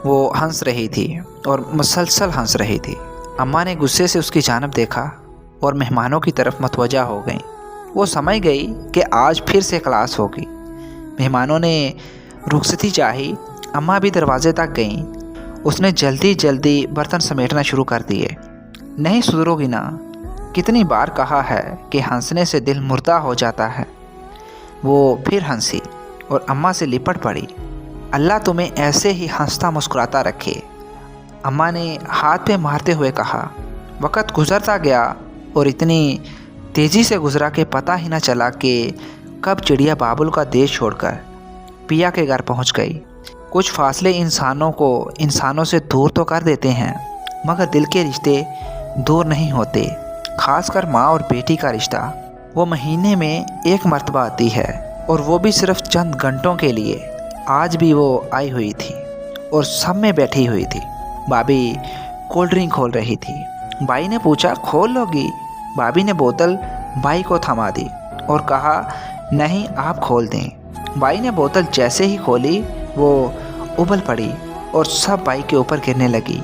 वो हंस रही थी और मुसलसल हंस रही थी। अम्मा ने गुस्से से उसकी जानिब देखा और मेहमानों की तरफ मतवजा हो गईं। वो समझ गई कि आज फिर से क्लास होगी। मेहमानों ने रुखसती चाही। अम्मा भी दरवाजे तक गईं। उसने जल्दी जल्दी बर्तन समेटना शुरू कर दिए। नहीं सुधरोगी ना, कितनी बार कहा है कि हंसने से दिल मुर्दा हो जाता है। वो फिर हंसी और अम्मा से लिपट पड़ी। अल्लाह तुम्हें ऐसे ही हंसता मुस्कुराता रखे, अम्मा ने हाथ पे मारते हुए कहा। वक़्त गुज़रता गया और इतनी तेज़ी से गुज़रा कि पता ही न चला कि कब चिड़िया बाबुल का देश छोड़कर पिया के घर पहुंच गई। कुछ फासले इंसानों को इंसानों से दूर तो कर देते हैं, मगर दिल के रिश्ते दूर नहीं होते। खासकर माँ और बेटी का रिश्ता। वो महीने में एक मर्तबा आती है और वो भी सिर्फ चंद घंटों के लिए। आज भी वो आई हुई थी और सब में बैठी हुई थी। भाभी कोल्ड ड्रिंक खोल रही थी। बाई ने पूछा, खोल लोगी? भाभी ने बोतल बाई को थमा दी और कहा, नहीं आप खोल दें। बाई ने बोतल जैसे ही खोली वो उबल पड़ी और सब बाई के ऊपर गिरने लगी।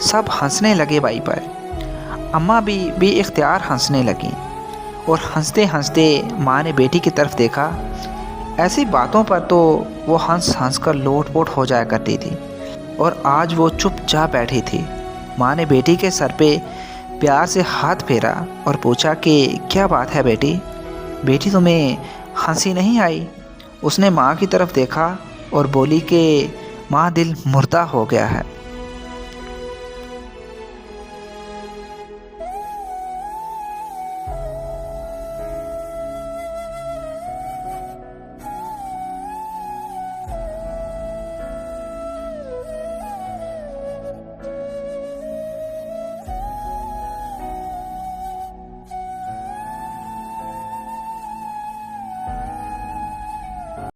सब हंसने लगे बाई पर। अम्मा भी इख्तियार हंसने लगी और हंसते हंसते माँ ने बेटी की तरफ देखा। ऐसी बातों पर तो वो हंस हंस कर लोटपोट हो जाया करती थी और आज वो चुपचाप बैठी थी। माँ ने बेटी के सर पे प्यार से हाथ फेरा और पूछा कि क्या बात है बेटी? बेटी तुम्हें हंसी नहीं आई? उसने माँ की तरफ देखा और बोली कि माँ दिल मुर्दा हो गया है।